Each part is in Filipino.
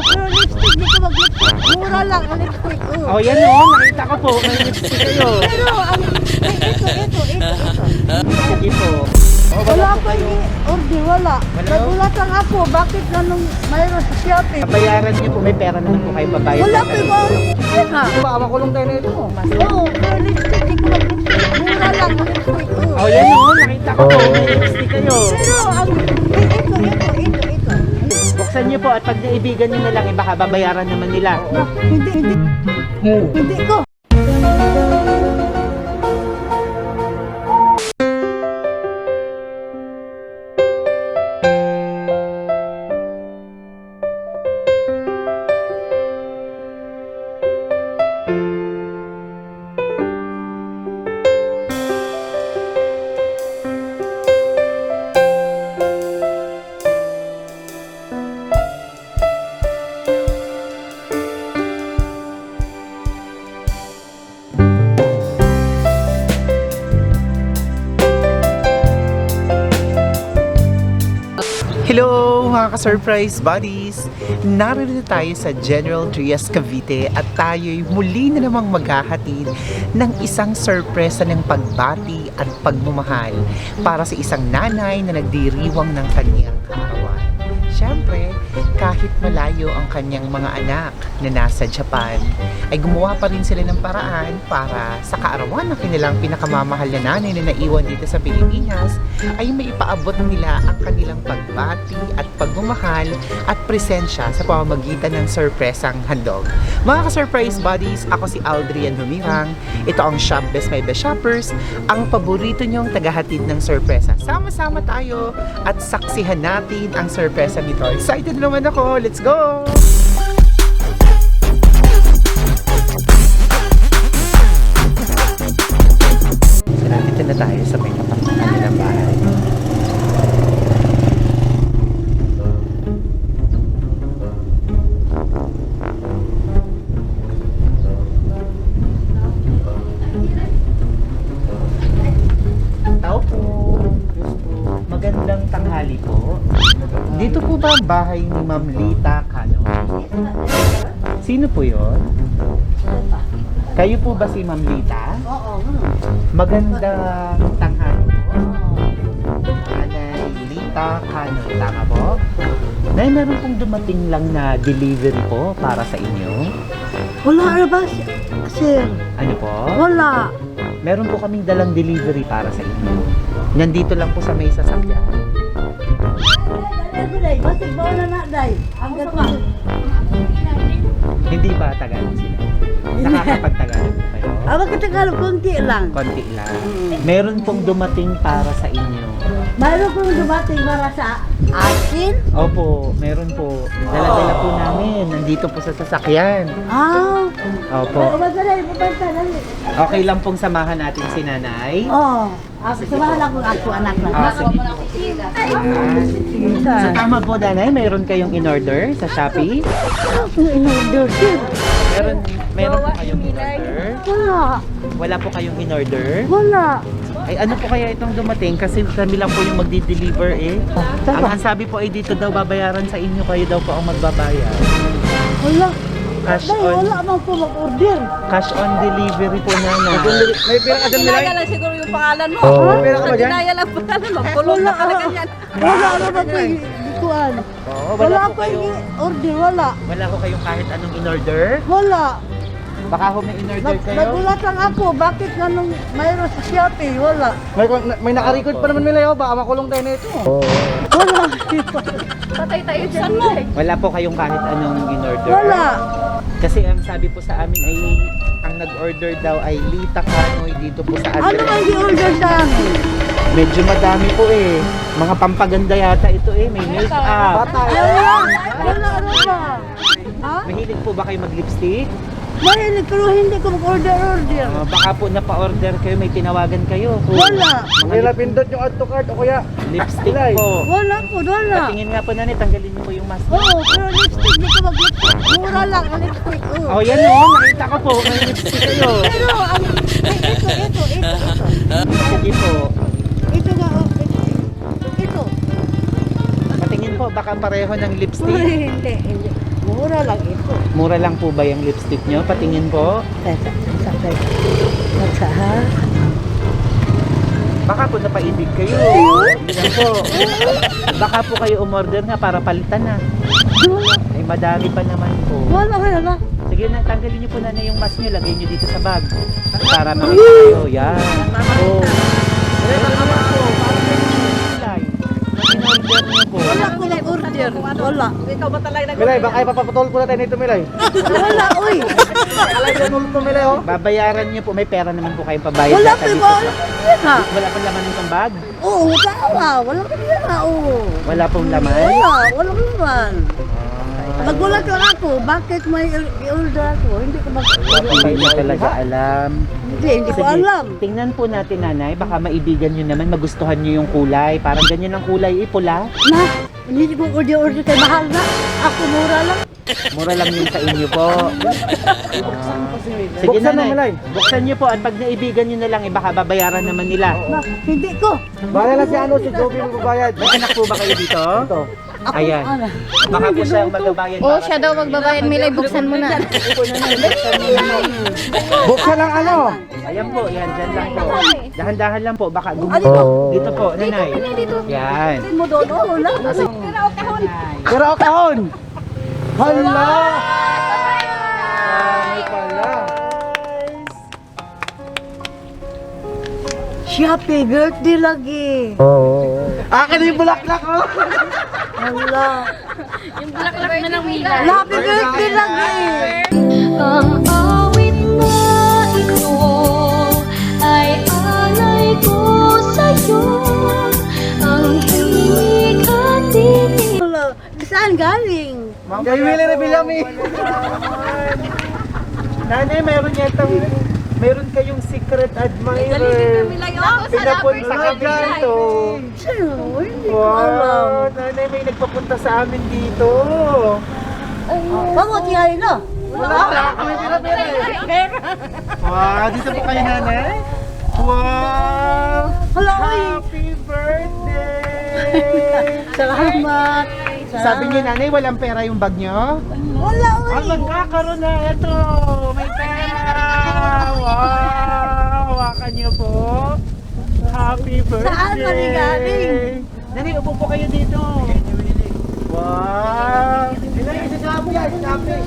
pero lipstick, di ka mag-lipstick. Mura lang ang lipstick. Oh, yan o. Nakita ko po. May lipstick kayo. Pero, ito. Sige po. Oh, Wala po pa kayo. order, wala. Wala? Nagulat lang ako, bakit ganun mayroon sa Shopee? Bayaran niyo po. May pera naman po kayo babayad. Wala pa ba? Ha? Baka makulong tayo na ito. Oo, pero lipstick, di ka mag-lipstick. Mura lang ang lipstick. Oh, yan o. Nakita ko po. May lipstick kayo. Pero, ito. Buksan niyo po at pag naibigan niyo na lang, baka babayaran naman nila. Hindi ko. Hello mga ka-surprise buddies! Narito tayo sa General Trias Cavite at tayo'y muli na namang maghahatid ng isang sorpresa ng pagbati at pagmamahal para sa isang nanay na nagdiriwang ng kanyang kaarawan. Siyempre, kahit malayo ang kanyang mga anak na nasa Japan, ay gumawa pa rin sila ng paraan para sa kaarawan ng kanilang pinakamamahal na nanay na naiwan dito sa Pilipinas ay maipaabot nila ang kanilang pagbati at pagmamahal at presensya sa pamamagitan ng sorpresang handog. Mga ka-surprise buddies, ako si Aldrian Humirang. Ito ang Shop Best My Best Shoppers, ang paborito nyong tagahatid ng sorpresa. Sama-sama tayo at saksihan natin ang sorpresa nito. Excited naman ako! Let's go! So, nandito na tayo sa may kapakatan ng bahay. Tao po. Yes po. Magandang tanghali po. Dito po ba ang bahay ni Ma'am Lita Cano? Sino po yon? Kayo po ba si Ma'am Lita? Oo. Magandang tanghali po. Nanay Lita Cano, tama po? Nay, meron pong dumating lang na delivery po para sa inyo. Wala na ba, sir? Ano po? Wala. Meron po kaming dalang delivery para sa inyo. Nandito lang po sa may sasakyan. Basig ba na na, day? Hanggang pa. Hindi ba Tagalog sila? Nakakapag-Tagalog po kayo? Aba ka Tagalog, konti lang. Konti lang. Meron pong dumating para sa inyo. Mayroon kong dumating para sa akin? Opo, meron po. Dala-dala po namin. Nandito po sa sasakyan. Ah. Opo. Baga na, ipapanta na. Okay lang pong samahan natin si nanay. Oo. Samahan ako ako anak na. Ah, sige. So, tama po nanay, meron kayong in-order sa Shopee? In-order, sir. Meron po kayong in-order? Wala. Wala po kayong in-order? Wala. Ay, ano po kaya itong dumating? Kasi kami lang po yung magdi-deliver eh. Ang sabi po ay dito daw babayaran sa inyo, kayo daw po ang magbabayar. Wala. Cash Day, on. wala man po mag-order. Cash on delivery po nanay. May pera ka dyan, Milay? Kinaya lang siguro yung pangalan mo. May pera ka ba dyan? Kinaya lang pangalan mo. Kulong na talaga yan. Wala naman po yung ikuan. Oo, Wala wala po pa kayong yung order, wala. wala ko kayong kahit anong in-order. Wala. Baka ho may in-order kayo. Nagulat lang ako, bakit ganun mayroon sa Shopee, wala. May naka-record pa naman, Milay. Baka makulong tayo na ito. Wala. Patay tayo dyan mo. Wala po kayong kahit anong in-order. Wala. Kasi ang sabi po sa amin ay ang nag-order daw ay Lita Canoy dito po sa Ano address. ang i-order sa amin? Medyo madami po eh. Mga pampaganda yata ito eh. May make-up. Wala. Wala, ano ba? Ha? Mahilig po ba kayo mag-lipstick? Mahilig pero hindi ko mag-order-order. Baka po napa-order kayo, may tinawagan kayo. Wala. May napindot yung add to cart o kaya. Lipstick Milay. po. Wala po, wala. Patingin nga po na tanggalin niyo po yung mask. Oo, pero lipstick, hindi ko mag-lipstick. Mura lang ang lipstick. Oh, yan o. Nakita ko po. May lipstick kayo. Pero, ito. Sige po. Ito nga, ito. Patingin po, baka pareho ng lipstick. Uy, hindi. Mura lang ito. Mura lang po ba yung lipstick nyo? Patingin po. Sa ha? Baka po napaibig kayo. Yan po. Baka po kayo umorder nga para palitan na. Ay madami pa naman po. Wala ka na. Sige na, tanggalin niyo po na yung mask niyo. Lagay niyo dito sa bag. Para makita kayo. Yan. Oh. In-order niyo po. Wala ko nag-order. Wala. Ikaw ba talaga Milay, baka ipapatol ko na tayo nito, Milay. Wala, uy. Alay ko nulto, Milay, oh. Babayaran niyo po. May pera naman po kayong pabayad. Wala Data pa dito ba? sa- Wala pong laman ng bag? Oo, wala. Wala ka na, oo. Wala pong laman? Wala naman. Nagulat lang ako, bakit may i-order ako? Hindi ko Hindi niyo talaga alam. Hindi ko Sige, alam. tingnan po natin, nanay. Baka maibigan nyo naman, magustuhan nyo yung kulay. Parang ganyan ang kulay, pula. Ma, hindi ko order kay mahal na. Ako mura lang. Mura lang yun sa inyo po. Sige, Buksan na, nanay. Milay. Buksan nyo po. At pag naibigan nyo na lang, baka babayaran naman nila. Ma, hindi ko. Bahala si ano, si Joby magbabayad. May anak po ba kayo dito? Ito. Ako, Ayan. ano. Baka po siya ang magabayad. Oo, siya daw magbabayad. Milay, buksan mo na. Buksan lang ano. Ayan po, yan, dyan lang po. Dahan-dahan lang po, baka gumupo. Dito po, nanay. Yan. Mo doon, wala. Pero o kahon. Hala! Ano pala? Happy birthday lagi. Akin yung bulaklak, oh. Hala. Yung bulaklak na ng Milay. Happy birthday lagi. Ang awit na ito ay alay ko sa'yo. Ang himig at tinig. Hala. Saan galing? Kay Willie Rebillami. Nanay, meron kayong secret admirer. Pinapunta ka dito. Sino? Hindi ko alam. Wow, nanay, may nagpapunta sa amin dito. Bakit yan na? Wala kami pera-pera eh. Wow, dito po kayo, nanay. Wow! Hala, uy. Happy birthday! Salamat. Sabi niyo, nanay, walang pera yung bag niyo? Wala, uy. Ah, magkakaroon na ito! May pera! Wow! Hawakan niyo po. Happy birthday! Saan manigaling? Nanay, upo po kayo dito. Wow!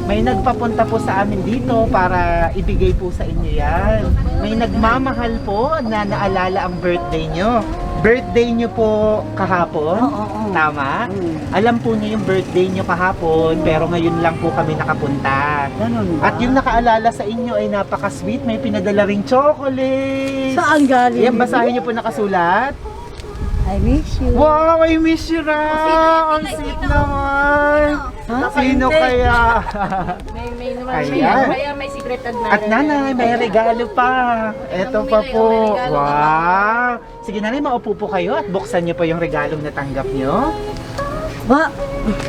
May nagpapunta po sa amin dito para ibigay po sa inyo yan. May nagmamahal po na naalala ang birthday nyo. Birthday nyo po kahapon? Oo. Tama? Alam po niyo yung birthday nyo kahapon, pero ngayon lang po kami nakapunta. Ganun ba? At yung nakaalala sa inyo ay napaka-sweet. May pinadala ring chocolate. Saan galing? Yan, basahin nyo po nakasulat. I miss you. Wow, I miss you ra! Ang sweet naman! Sino kaya? May naman Ayan. siya. Kaya may secret admirer. At nanay, may regalo pa. Ito pa po. Wow! Sige nanay, maupo po kayo at buksan niyo po yung regalong natanggap niyo. Ba?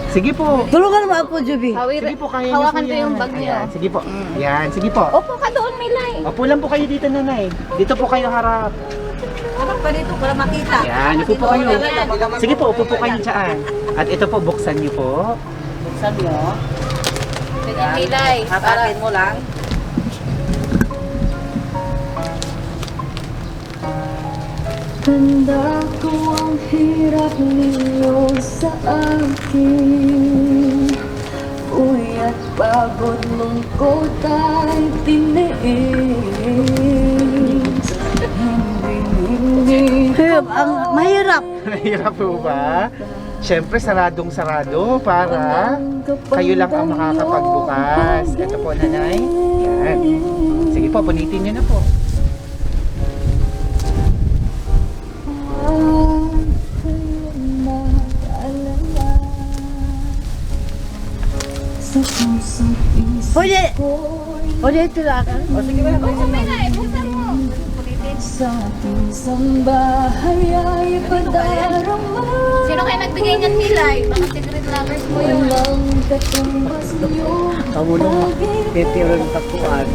Sige po. Tulungan mo ako, Juby. Sige po, kaya niyo po Hawakan ko yan. yung bag niyo. Ayan, sige po. Yan, sige po. Opo ka doon, Milay. Opo lang po kayo dito, nanay. Dito po kayo harap. Harap pa dito para makita. Yan, upo po kayo. Sige po, upo po kayo dyan. At ito po, buksan niyo po. Buksan mo. Ganyan, Milay. Hapapin mo lang. Tanda ko ang hirap ninyo sa akin. Uy at pagod lungkot ay tiniis. Hindi Ang mahirap. Mahirap po ba? Siyempre, saradong-sarado para kayo lang ang makakapagbukas. Ito po, nanay. Yan. Sige po, punitin niyo na po. sa pusong isip Pwede. ko'y Pwede ito lang. sa ating sambahay ay padarama. Sino kayo nagbigay niyan, Milay? Baka secret lovers mo yun. Walang katumbas niyo. Kamulong titiro ng tapuan.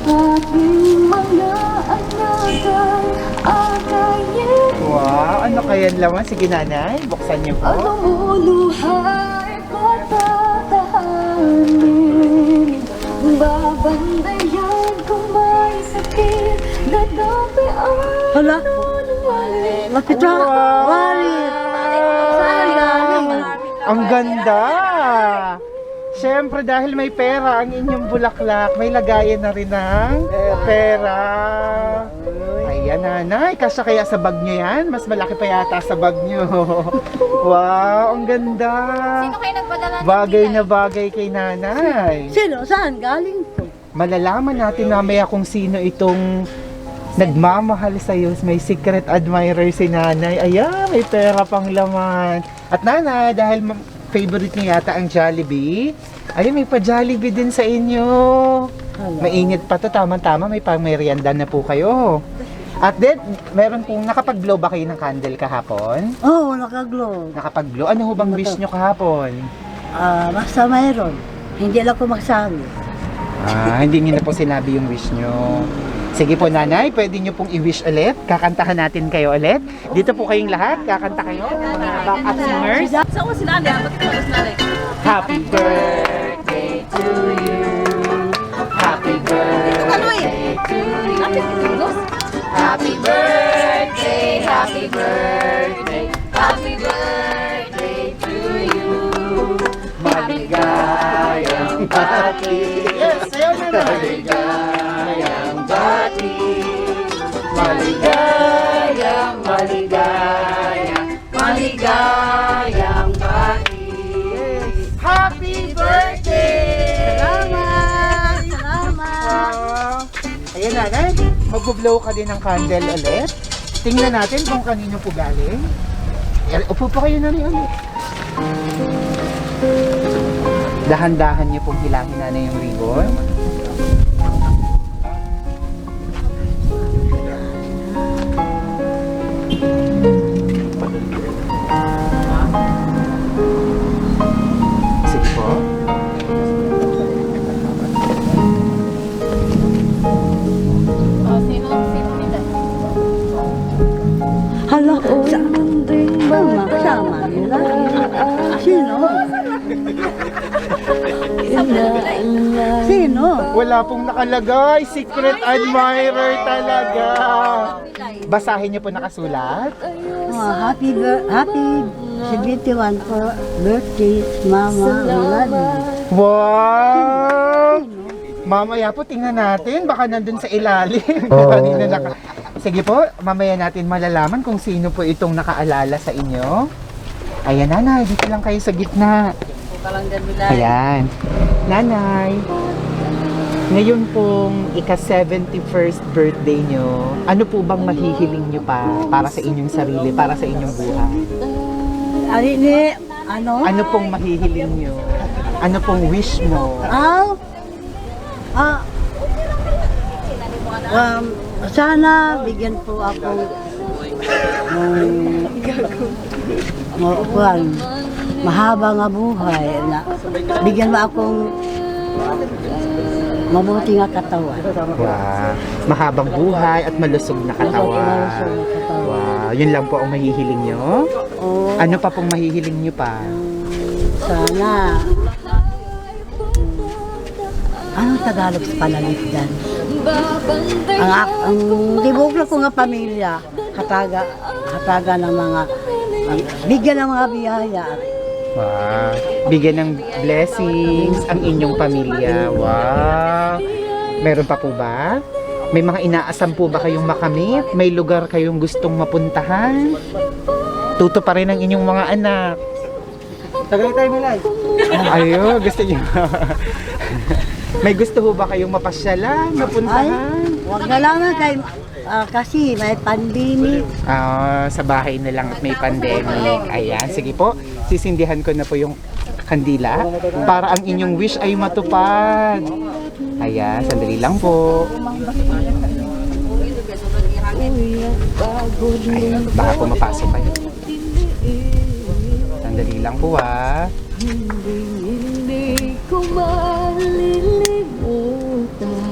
Aking mga anak ay agayin. Wow, ano kaya laman? Sige nanay, buksan niyo po. Ang lumuluhay patatahanin. Babandayan kung may sakit na dati ay Hala, nunwali. makita. Walit. Saan galing? Ang ganda! Siyempre dahil may pera ang inyong bulaklak, may lagayan na rin ng pera. Ayan nanay, kasya kaya sa bag nyo yan? Mas malaki pa yata sa bag nyo. Wow, ang ganda! Sino kayo nagpadala ng Bagay pilay? na bagay kay nanay. Sino? Saan galing to? Malalaman natin mamaya kung sino itong nagmamahal sa iyo. May secret admirer si nanay. Ayan, may pera pang laman. At nanay, dahil favorite niya yata ang Jollibee, ayun, may pa-Jollibee din sa inyo. Mainit pa to, tama-tama, may pang-merienda na po kayo. At then, meron pong, nakapag-blow ba kayo ng candle kahapon? Oo, nakaglow. Nakapag-blow? Ano ho bang wish nyo kahapon? Basta mayroon. Hindi lang ko magsabi. Hindi niyo na po sinabi yung wish nyo. Sige po nanay, pwede nyo pong i-wish ulit. Kakantahan natin kayo ulit. Dito po kayong lahat, kakanta kayo. Mga backup singers. Saan ko si nanay? Ba't ito si nanay? Happy birthday to you. Happy birthday to you. Happy birthday, happy birthday, happy birthday to you. Maligayang bati. Yes, sayo na na. Maligayang bati. Maligayang, maligayang, maligayang bati. Happy birthday! Salamat! Salamat! Wow! Ayan nanay, mag-blow ka din ng candle ulit. Tingnan natin kung kanino po galing. Upo po kayo nanay ulit. Dahan-dahan niyo pong hilangin nanay yung ribbon. Sige po. Sino nila? Hala, sama nila. Sino? Sino? Wala pong nakalagay. Secret admirer talaga. Basahin niyo po nakasulat. Happy 71 for birthday, Mama Melody. Wow! Mamaya po tingnan natin. Baka nandun sa ilalim. Kanina Sige po, mamaya natin malalaman kung sino po itong nakaalala sa inyo. Ayan nanay, dito lang kayo sa gitna. Ayan. Nanay, ngayon pong ika-71st birthday nyo, ano po bang mahihiling nyo pa para sa inyong sarili, para sa inyong buhay? Ano? Ano pong mahihiling nyo? Ano pong wish mo? Sana bigyan po ako mahaba nga buhay na bigyan mo akong mabuti nga katawan. Wow. Mahabang buhay at malusog na katawan. Wow. Yun lang po ang mahihiling nyo? O Ano pa pong mahihiling nyo pa? sana anong Tagalog sa panalitan? Ang dibuglo ko nga pamilya, hataga ng mga bigyan ng mga biyaya. Wow. Bigyan ng blessings ang inyong pamilya. Wow. Meron pa po ba? May mga inaasam po ba kayong makamit? May lugar kayong gustong mapuntahan? Tuto pa rin ang inyong mga anak. Tagal tayo Milay. Ayo, gusto niyo. May gusto ho ba kayong mapasyalan, mapuntahan? Huwag na lang kay kasi may pandemic. Sa bahay na lang at may pandemic. Ayan, sige po. Sisindihan ko na po yung kandila para ang inyong wish ay matupad. Ayan, sandali lang po. Ay, baka po mapasok kayo. Sandali lang po ah. Hindi ko malilimutan.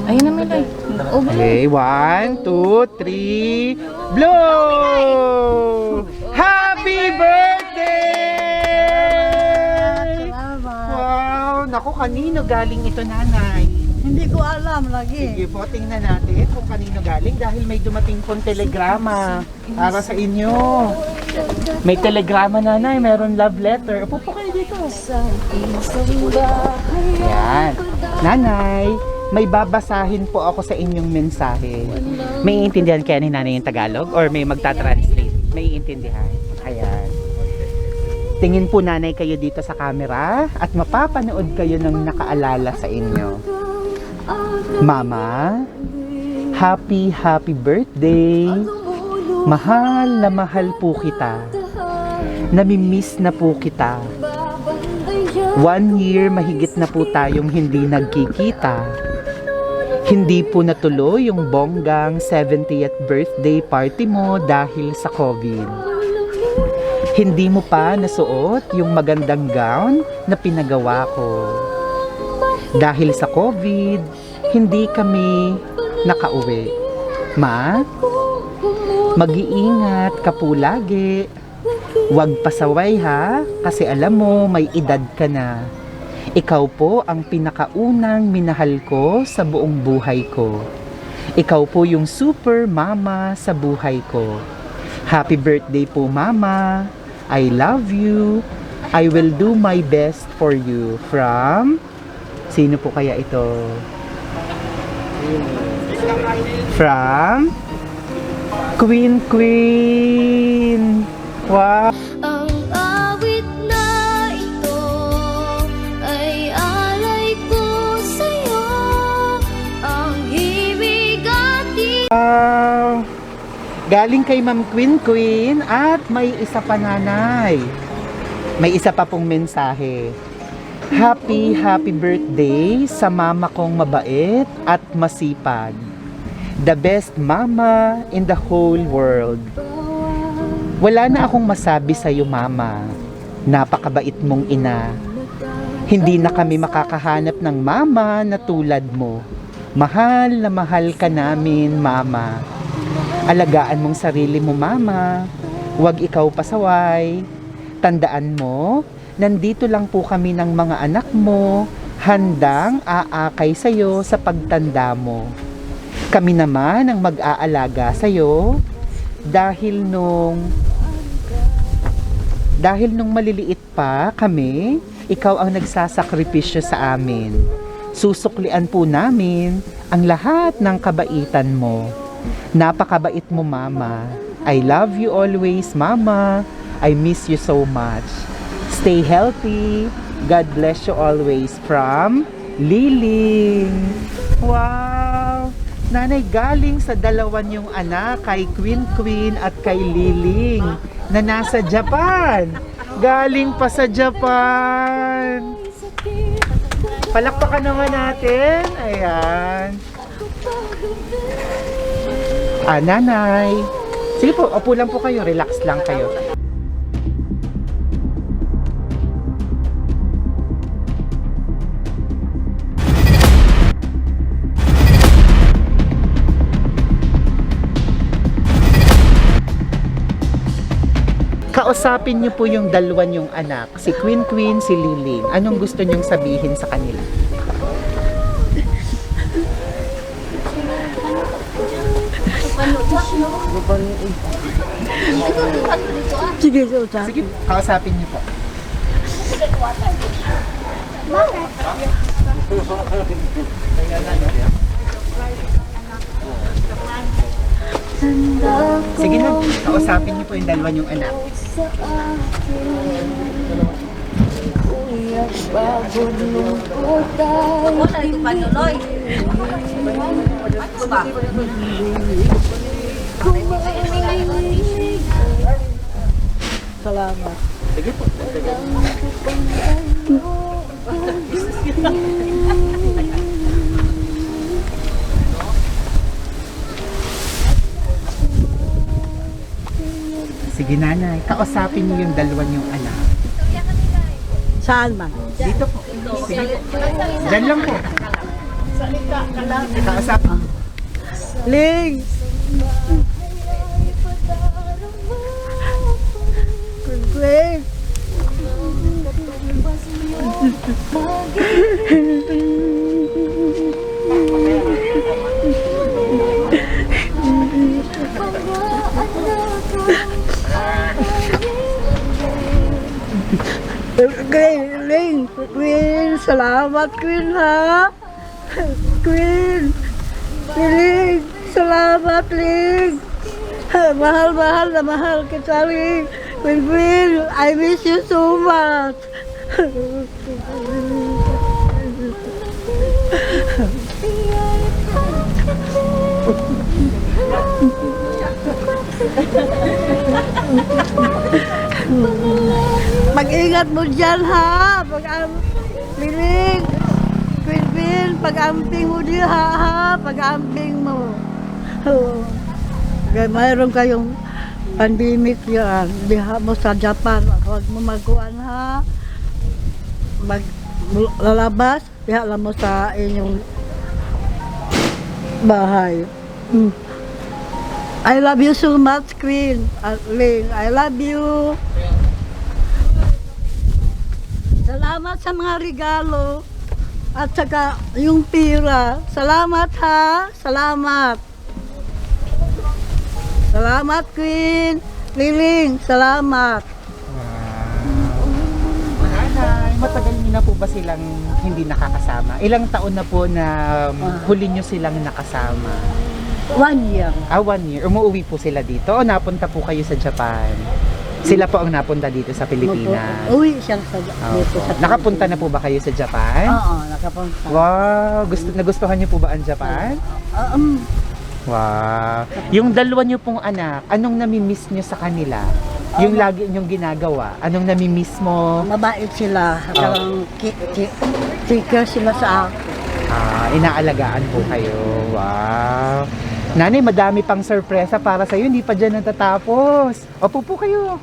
Ayun na Milay. Okay, 1, 2, 3, blow! Happy birthday! Salamat. Wow! Naku, kanino galing ito, nanay? Hindi ko alam lagi. Sige po, tingnan natin kung kanino galing dahil may dumating pong telegrama para sa inyo. May telegrama, nanay. Meron love letter. Upo po kayo dito. Yan. Nanay, may babasahin po ako sa inyong mensahe. May iintindihan kaya ni nanay yung Tagalog or may magta-translate? May iintindihan. Ayan. Tingin po nanay kayo dito sa camera at mapapanood kayo ng nakaalala sa inyo. Mama, happy birthday. Mahal na mahal po kita. Namimiss na po kita. 1 year mahigit na po tayong hindi nagkikita. Hindi po natuloy yung bonggang 70th birthday party mo dahil sa COVID. Hindi mo pa nasuot yung magandang gown na pinagawa ko. Dahil sa COVID, hindi kami nakauwi. Ma, mag-iingat ka po lagi. Huwag pasaway ha, kasi alam mo may edad ka na. Ikaw po ang pinakaunang minahal ko sa buong buhay ko. Ikaw po yung super mama sa buhay ko. Happy birthday po, mama. I love you. I will do my best for you. From... Sino po kaya ito? From Queen. Wow! Ang awit na ito ay alay ko sa'yo. Ang himig at Wow! Galing kay Ma'am Queen at may isa pa, nanay. May isa pa pong mensahe. Happy birthday sa mama kong mabait at masipag. The best mama in the whole world. Wala na akong masabi sa iyo, mama. Napakabait mong ina. Hindi na kami makakahanap ng mama na tulad mo. Mahal na mahal ka namin, mama. Alagaan mong sarili mo, mama. Huwag ikaw pasaway. Tandaan mo, nandito lang po kami ng mga anak mo, handang aakay sa'yo sa pagtanda mo. Kami naman ang mag-aalaga sa'yo dahil nung maliliit pa kami, ikaw ang nagsasakripisyo sa amin. Susuklian po namin ang lahat ng kabaitan mo. Napakabait mo, mama. I love you always, mama. I miss you so much. Stay healthy. God bless you always. From Liling. Wow! Nanay, galing sa dalawa niyong anak, kay Queen at kay Liling, na nasa Japan. Galing pa sa Japan. Palakpakan naman natin. Ayan. Nanay. Sige po, upo lang po kayo. Relax lang kayo. Kausapin niyo po yung dalawa niyong anak, si Queen, si Liling. Anong gusto niyong sabihin sa kanila? Sige, Susan. Sige, kausapin niyo po. Sige na, kausapin niyo po yung dalawa niyong anak. sa akin. Kuya, pagod lungkot ay Wala ito pa tuloy. Ano ba? kumain. Salamat. Sige po. Sige, nanay, kausapin niyo yung dalawa niyong anak. Saan man? Dito po. Sige po. Diyan lang po. Kausapin. Ling! Wait. Queen, Queen, salamat Queen ha. Queen, Ling, salamat Ling. Mahal na mahal kita Ling. Queen, I miss you so much. Mag-ingat mo dyan ha. Biling. Queen, pag-amping mo diya ha. Pag-amping mo. Kaya mayroon kayong pandemic yan. Diha mo sa Japan. Huwag mo magkuhan ha. Lalabas. Diha lang mo sa inyong bahay. I love you so much, Queen. Ling, I love you. Salamat sa mga regalo at saka yung pira. Salamat ha. Salamat. Salamat, Queen. Liling, salamat. Nanay, matagal niyo na po ba silang hindi nakakasama? Ilang taon na po na huli niyo silang nakasama? 1 year. 1 year. Umuwi po sila dito o napunta po kayo sa Japan? Sila po ang napunta dito sa Pilipinas. Uwi siyang dito sa Nakapunta na po ba kayo sa Japan? Oo, nakapunta. Wow! Nagustuhan niyo po ba ang Japan? Wow! Yung dalawa niyo pong anak, anong nami-miss niyo sa kanila? Yung lagi niyong ginagawa, anong nami-miss mo? Mabait sila. Parang take sila sa akin. Inaalagaan po kayo. Wow! Nanay, madami pang sorpresa para sa'yo. Hindi pa dyan natatapos. Opo po kayo.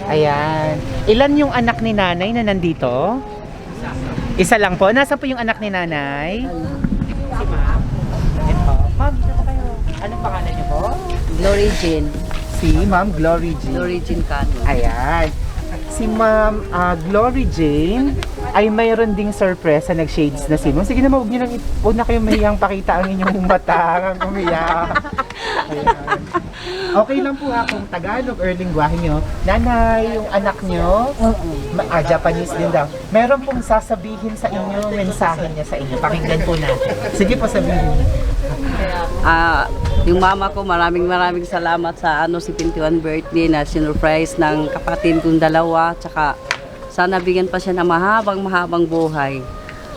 Ayan. Ilan yung anak ni nanay na nandito? Isa lang po. Nasa po yung anak ni nanay? Si ma'am. Ito. Ma'am, dito po kayo. Anong pangalan niyo po? Glory Jean. Si Ma'am Glory Jean. Glory Jean Cano. Ayan. Si Ma'am Glory Jane ay mayroon ding sorpresa, nag-shades na si Ma'am. Sige na, huwag na kayo mahiyang pakita ang inyong mata, ang umiyak. Ayan. Okay lang po kung Tagalog or lingwahe nyo. Nanay, yung anak nyo, Japanese din daw. Meron pong sasabihin sa inyo, mensahe niya sa inyo. Pakinggan po natin. Sige po, sabihin. Yung mama ko, maraming salamat sa si 21 birthday na sinurprise ng kapatid kong dalawa. Tsaka sana bigyan pa siya ng mahabang buhay.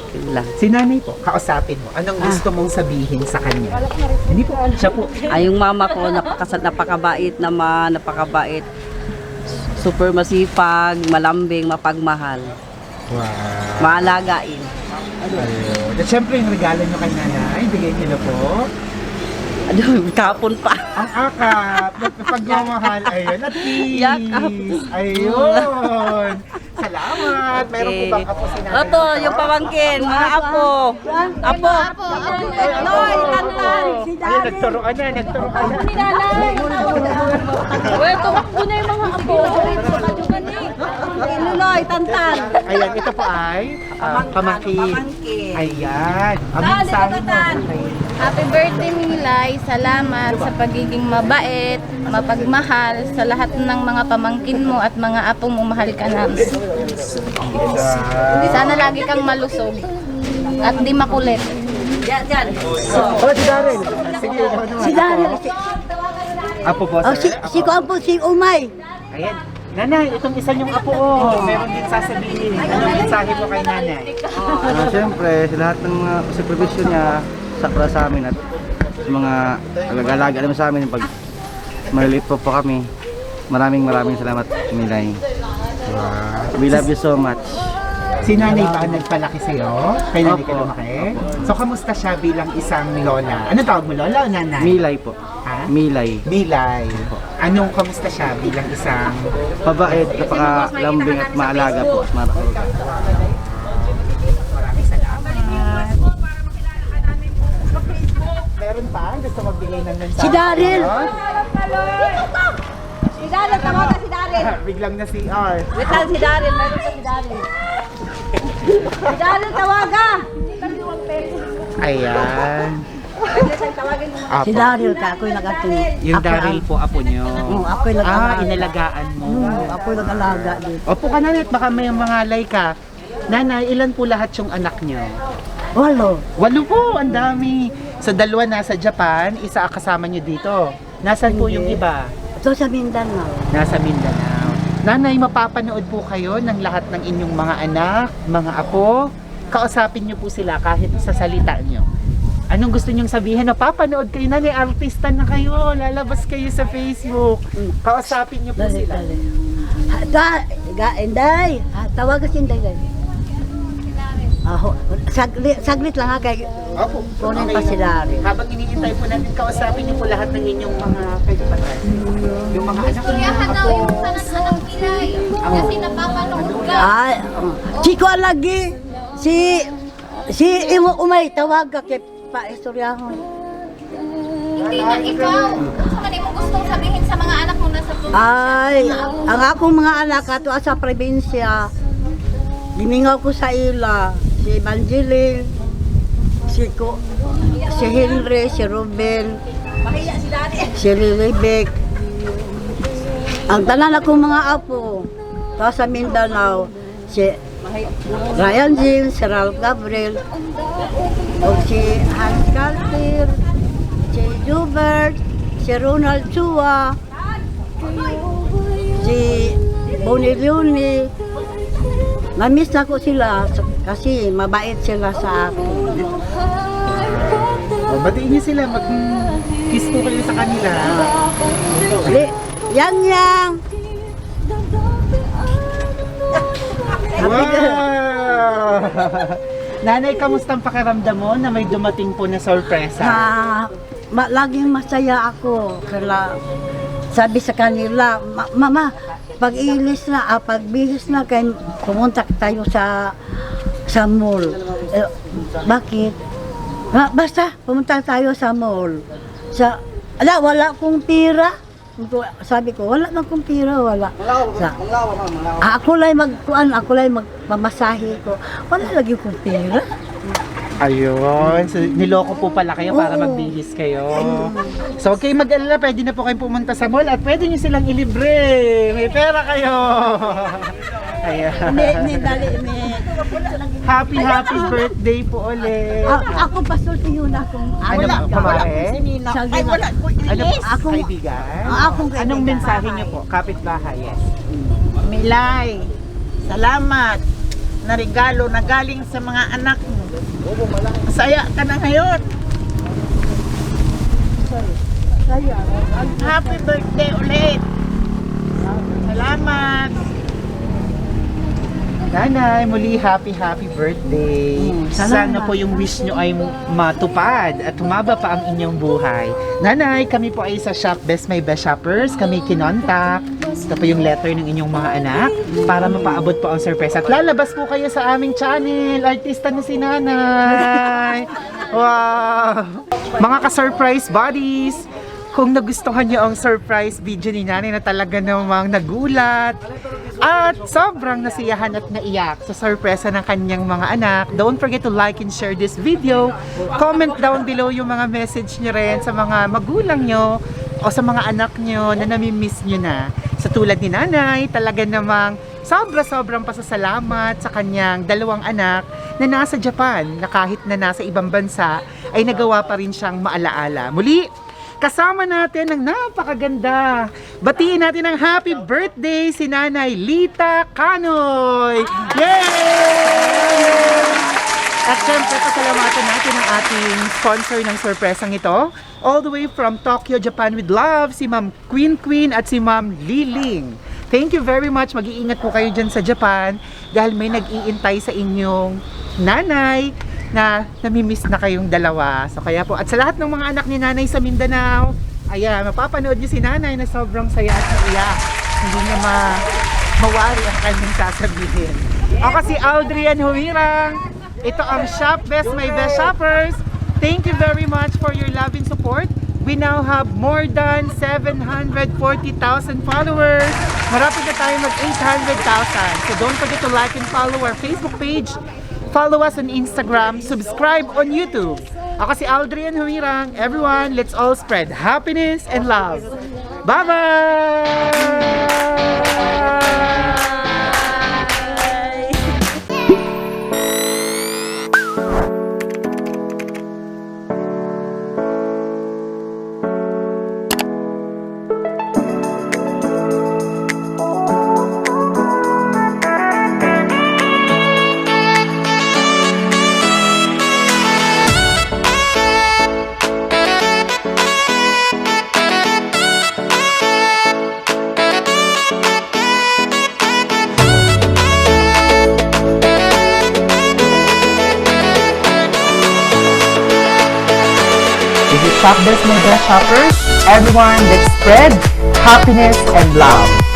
Yun lang. Si nanay po, kausapin mo. Anong gusto mong sabihin sa kanya? Hindi po, siya po. Yung mama ko, napakabait naman, napakabait. Super masipag, malambing, mapagmahal. Wow. Maalagain. Ayun. At syempre yung regalo nyo kay nanay, bigay niyo na po. Kapon pa. Ang akap, pagmamahal, ayun, at peace. Yakap. Ayun. Salamat. Meron po bang apo si nanay? Ito, yung pamangkin, mga apo. Apo. Noy, Tantan, si Ayun, nagturoan na. Well, tumakbo na yung mga apo. Noy, Tantan. Ayan, ito po ay pamangkin. Pamangkin. Ayan. Ang mensahe mo. Happy birthday, Milay. Salamat sa pagiging mabait, mapagmahal sa lahat ng mga pamangkin mo at mga apo mo, mahal ka namin. Sana lagi kang malusog at di makulit. Oh, si Darren. Sige, ikaw naman. Si Daryl. Apo po, sir. Si Kuan po, si Umay. Ayan. Nanay, itong isa niyong apo, oh. Meron din sasabihin. Anong mensahe mo kay nanay? Siyempre, sa lahat ng mga supervision niya, sakra sa amin at sa mga alagalaga naman sa amin pag maliliit po kami. Maraming salamat, Milay. We love you so much. Si nanay ba ang nagpalaki sa'yo? Kay nanay ka lumaki? So, kamusta siya bilang isang lola? Ano tawag mo, lola o nanay? Milay po. Ha? Milay. Milay. Anong kamusta siya bilang isang... Mabait, napakalambing at maalaga po. Maraming salamat. Meron pa? Gusto magbigay ng mensahe? Si Daryl. Daryl, tawagan si Daryl. Biglang na CR. Wait lang si Daryl, meron pa si Daryl. Si Daryl, tawagan! Ayan. Tawagin mo. Si Apo. Daryl ka, ako'y nag-ati. Yung Daryl po, apo nyo. ako'y nag-alaga. Inalagaan mo. Ako'y nag-alaga dito. Opo ka na baka may mga ka. Nanay, ilan po lahat yung anak nyo? 8. 8 po, ang dami. Sa 2 nasa Japan, isa kasama nyo dito. Nasaan po yung iba? Ito sa Mindanao. Nasa Mindanao. Nanay, mapapanood po kayo ng lahat ng inyong mga anak, mga apo. Kausapin nyo po sila kahit sa salita nyo. Anong gusto nyong sabihin? Mapapanood kayo, nanay, artista na kayo. Lalabas kayo sa Facebook. Kausapin nyo po Dali, sila. dali. Inday. Tawagan si Inday. Saglit lang ha, kay Opo. kunin pa si Daryl. Habang iniintay po natin, kausapin niyo po lahat ng inyong mga kaibigan. Yung mga anak Istoryahan daw yung anak nilay. Kasi napapanood ka. Ay, Chico Alagi. Si Imo Umay, tawag ka kay pa-istoryahon. Hindi na ikaw. Ano man mo gustong sabihin sa mga anak mo nasa probinsya? Ay, ang akong mga anak ato sa probinsya. Limingaw ko sa ila, si Evangeline, si Henry, si Ruben, si Lilibek. Ang tanan akong mga apo, sa Mindanao, si Ryan James, si Ralph Gabriel, o si Hans Carter, si Jubert, si Ronald Chua, si Bonnie Leone. Namiss na ko sila kasi mabait sila sa akin. batiin niyo sila, mag-kiss po kayo sa kanila. Yang! Wow! Nanay, kamusta ang pakiramdam mo na may dumating po na sorpresa? Laging masaya ako. Sabi sa kanila, Mama, pag-ilis na, pagbihis na, kaya pumunta tayo sa mall. Bakit? Basta, pumunta tayo sa mall. Wala akong pira. Sabi ko, wala na akong pira, wala. Ako lang magmamasahe ko. Wala lagi akong pira. Ayun, so niloko po pala kayo para Oo. magbihis kayo. So huwag kayong mag-alala, pwede na po kayong pumunta sa mall at pwede nyo silang ilibre. May pera kayo. Ayan. Happy birthday po ulit. Ako pasulti yun akong Ano ba, kumare? Ay, wala. Ano po, Akong- kaibigan? akong kaibigan. Anong mensahe niyo po? Kapitbahay, yes. Milay, salamat na regalo na galing sa mga anak mo. Masaya ka na ngayon. Happy birthday ulit. Salamat. Nanay, muli happy birthday. Sana po yung wish nyo ay matupad at humaba pa ang inyong buhay. Nanay, kami po ay sa shop Best My Best Shoppers. Kami kinontak. Ito po yung letter ng inyong mga anak para mapaabot po ang surprise. At lalabas po kayo sa aming channel. Artista na si Nanay. Wow! Mga ka-surprise buddies, kung nagustuhan niyo ang surprise video ni Nanay na talaga namang nagulat at sobrang nasiyahan at naiyak sa sorpresa ng kanyang mga anak, don't forget to like and share this video. Comment down below yung mga message niyo rin sa mga magulang niyo o sa mga anak niyo na nami-miss niyo na. Sa tulad ni Nanay, talaga namang sobrang pasasalamat sa kanyang 2 anak na nasa Japan, na kahit na nasa ibang bansa ay nagawa pa rin siyang maalaala. Muli, kasama natin ang napakaganda. Batiin natin ang happy birthday si Nanay Lita Canoy! Yay! At syempre, pasalamatan natin ang ating sponsor ng sorpresang ito. All the way from Tokyo, Japan with love, si Ma'am Queen at si Ma'am Liling. Thank you very much. Mag-iingat po kayo dyan sa Japan dahil may nag-iintay sa inyong nanay na namimiss na kayong dalawa. So kaya po, at sa lahat ng mga anak ni Nanay sa Mindanao, ayan, mapapanood niyo si Nanay na sobrang saya at naiyak. Hindi niya mawari ang kanyang sasabihin. Ako si Aldrian Huirang. Ito ang Shop Best My Best Shoppers. Thank you very much for your love and support. We now have more than 740,000 followers. Marapit na tayo mag 800,000. So don't forget to like and follow our Facebook page. Follow us on Instagram. Subscribe on YouTube. Ako si Aldrian Humirang. Everyone, let's all spread happiness and love. Bye-bye! This is Shop This My Best Shoppers. Everyone, let's spread happiness and love.